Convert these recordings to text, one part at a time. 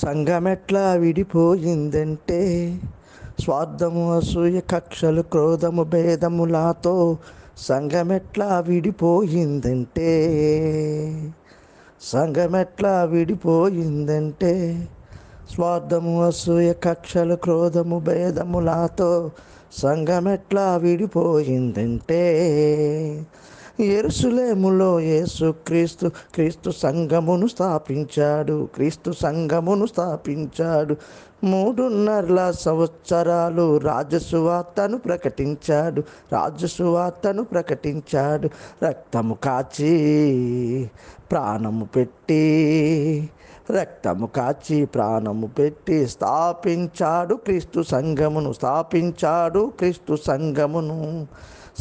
సంఘమెట్లా విడిపోయిందంటే స్వార్థము అసూయ కక్షలు క్రోధము భేదములతో సంఘమెట్లా విడిపోయిందంటే సంఘమెట్లా విడిపోయిందంటే స్వార్థము అసూయ కక్షలు క్రోధము భేదములతో సంఘమెట్లా విడిపోయిందంటే యెరూషలేములో క్రీస్తు సంఘమును స్థాపించాడు. క్రీస్తు సంఘమును స్థాపించాడు. 3.5 సంవత్సరాలు రాజసువార్తను ప్రకటించాడు. రక్తము కాచి ప్రాణము పెట్టి స్థాపించాడు క్రీస్తు సంఘమును.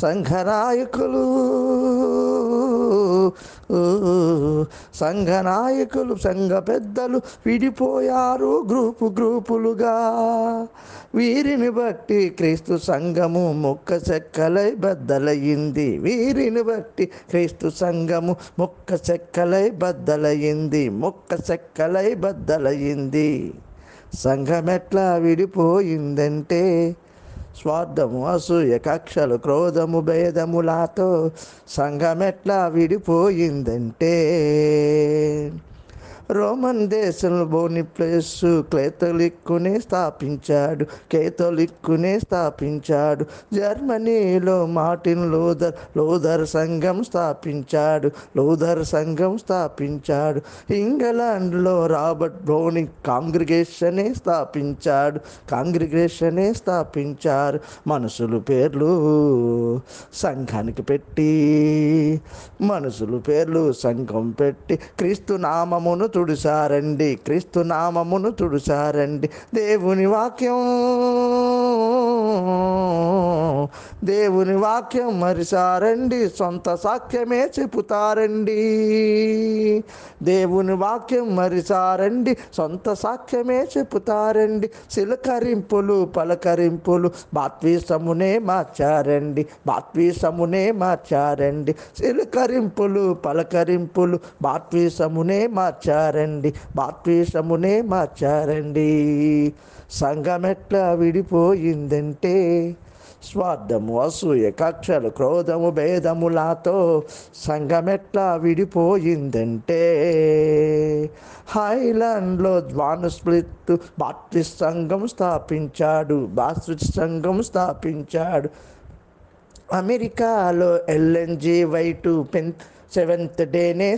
సంఘ నాయకులు సంఘ పెద్దలు విడిపోయారు గ్రూపులుగా. వీరిని బట్టి క్రీస్తు సంఘము మొక్క చెక్కలై బద్దలయ్యింది. సంఘమెట్లా విడిపోయిందంటే స్వార్థము అసూయ కక్షలు క్రోధము భేదములతో సంఘమెట్లా విడిపోయిందంటే రోమన్ దేశంలో బోనిప్లేసు కేథలిక్కునే స్థాపించాడు. జర్మనీలో మార్టిన్ లూథర్ సంఘం స్థాపించాడు. ఇంగ్లాండ్లో రాబర్ట్ బ్రౌనింగ్ కాంగ్రిగేషనే స్థాపించారు. మనుషులు పేర్లు సంఘానికి పెట్టి సంఘం పెట్టి క్రీస్తు నామమును తుడిసారండి. దేవుని వాక్యం మరిసారండి. సొంత సాక్ష్యమే చెప్పుతారండి. సిలకరింపులు పలకరింపులు బాప్తిసమునే మార్చారండి. సిలకరింపులు పలకరింపులు బాప్తిసమునే మార్చారండి. సంఘమెట్లా విడిపోయిందంటే స్వార్థము అసూయ కక్షలు క్రోధము భేదములతో సంఘమెట్లా విడిపోయిందంటే హైలాండ్లో జాన్ స్మిత్ బాప్టిస్ట్ సంఘం స్థాపించాడు. అమెరికాలో ఎల్లెన్ జి వైట్ సెవెంత్ డేనే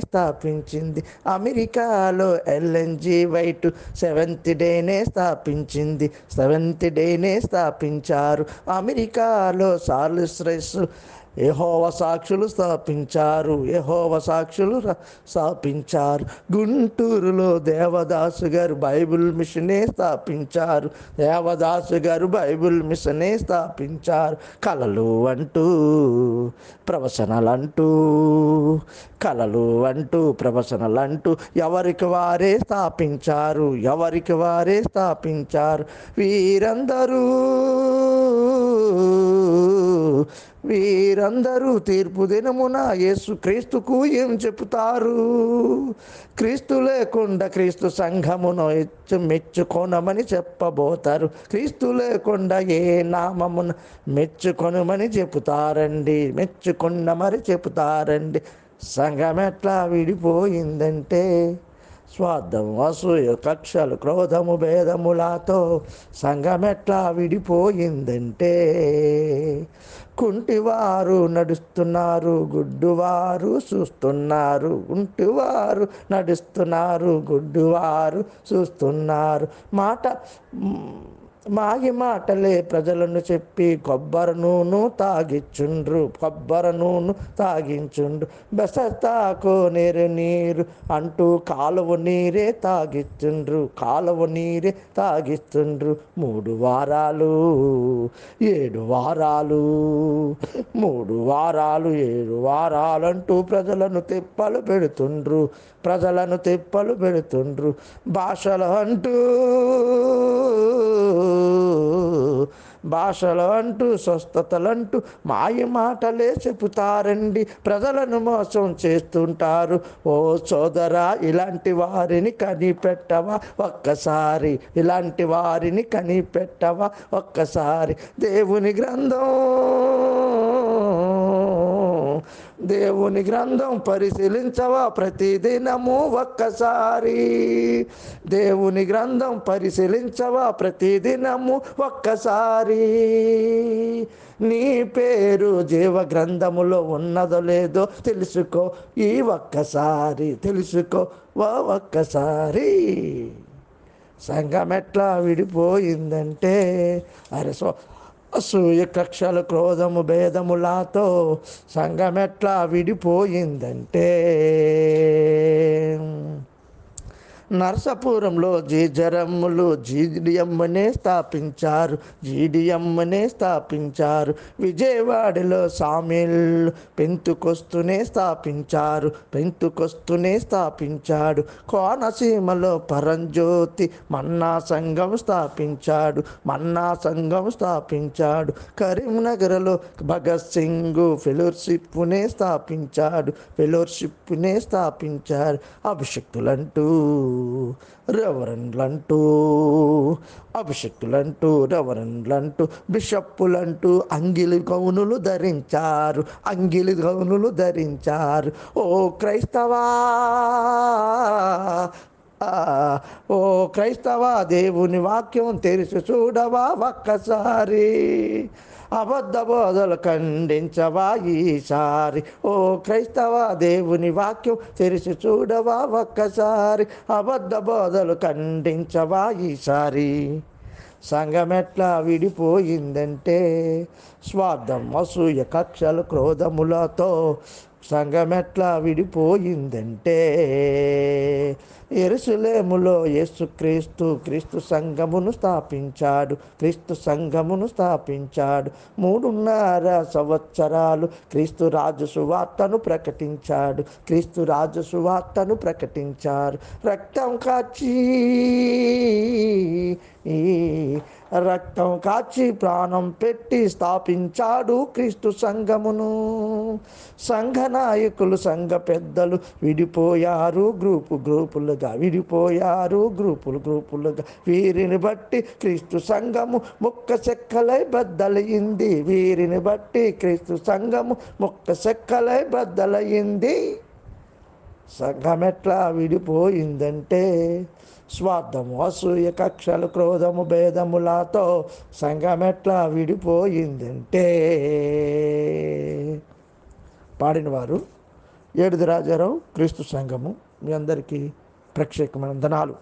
స్థాపించింది. అమెరికాలో ఎల్లెన్ జి వైట్ సెవెంత్ డేనే స్థాపించారు. అమెరికాలో చార్లెస్ రైస్ యెహోవా సాక్షులు స్థాపించారు. గుంటూరులో దేవదాసు గారు బైబిల్ మిషనే స్థాపించారు. కలలు అంటూ ప్రవచనలంటూ ఎవరికి వారే స్థాపించారు. వీరందరూ తీర్పు దినమున యేసు క్రీస్తుకు ఏం చెబుతారు? క్రీస్తు లేకుండా క్రీస్తు సంఘమును మెచ్చుకొనమని చెప్పబోతారు. క్రీస్తు లేకుండా ఏ నామమున మెచ్చుకొనమని చెబుతారండి. సంఘమెట్లా విడిపోయిందంటే స్వార్థము అసూయ కక్షలు క్రోధము భేదములతో సంఘమెట్లా విడిపోయిందంటే కుంటివారు నడుస్తున్నారు, గుడ్డివారు చూస్తున్నారు. మాగి మాటలే ప్రజలను చెప్పి కొబ్బరి నూనె తాగించుండ్రు. బెసతాకో నీరు అంటూ కాలువ నీరే తాగిస్తుండ్రు. 3 వారాలు 7 వారాలు 3 వారాలు 7 వారాలంటూ ప్రజలను తిప్పలు పెడుతుండ్రు. భాషలు అంటూ భాషలు అంటూ స్వస్థతలంటూ మాయ మాటలే చెబుతారండి, ప్రజలను మోసం చేస్తుంటారు. ఓ సోదరా, ఇలాంటి వారిని కనిపెట్టవా ఒక్కసారి, ఇలాంటి వారిని కనిపెట్టవా ఒక్కసారి. దేవుని గ్రంథం పరిశీలించవా ప్రతిదినము ఒక్కసారి. దేవుని గ్రంథం పరిశీలించవా ప్రతిదినము ఒక్కసారి. నీ పేరు జీవ గ్రంథములో ఉన్నదో లేదో తెలుసుకో, ఈ ఒక్కసారి తెలుసుకో ఒక్కసారి. సంఘం ఎట్లా విడిపోయిందంటే, అసూయ కక్షలు క్రోధము భేదములతో సంఘం ఎట్లా విడిపోయిందంటే, నరసాపురంలో జీజరమ్ములు జీడియమ్మనే స్థాపించారు. విజయవాడలో సామిళ్ళు పెంతుకొస్తూనే స్థాపించాడు. కోనసీమలో పరంజ్యోతి మన్నా సంఘం స్థాపించాడు. కరీంనగర్లో భగత్ సింగ్ ఫెలోషిప్నే స్థాపించారు. అభిషక్తులంటూ రెవరెండ్లంటూ బిషప్పులంటూ అంగిలి గౌనులు ధరించారు. ఓ క్రైస్తవా, దేవుని వాక్యం తెరిచి చూడవా ఒక్కసారి. అబద్ధ బోధలు ఖండించవా ఈసారి. ఓ క్రైస్తవ, దేవుని వాక్యం తెరిచి చూడవా ఒక్కసారి. అబద్ధ బోధలు ఖండించవా ఈసారి. సంఘం ఎట్లా విడిపోయిందంటే, స్వార్థం అసూయ కక్షలు క్రోధములతో సంఘం ఎట్లా విడిపోయిందంటే, యెరూషలేములో క్రీస్తు సంఘమును స్థాపించాడు. 3.5 సంవత్సరాలు క్రీస్తు రాజు సువార్తను ప్రకటించారు. రక్తం కాచి ప్రాణం పెట్టి స్థాపించాడు క్రీస్తు సంఘమును. సంఘ నాయకులు, సంఘ పెద్దలు విడిపోయారు గ్రూపులుగా. వీరిని బట్టి క్రీస్తు సంఘము ముక్క చెక్కలై బద్దలయ్యింది. సంఘం ఎట్లా విడిపోయిందంటే, స్వార్థము అసూయ కక్షలు క్రోధము భేదములతో సంఘం ఎట్లా విడిపోయిందంటే. పాడినవారు ఏడుది రాజారావు, క్రీస్తు సంఘము. మీ అందరికీ ప్రత్యేకమైన వందనాలు.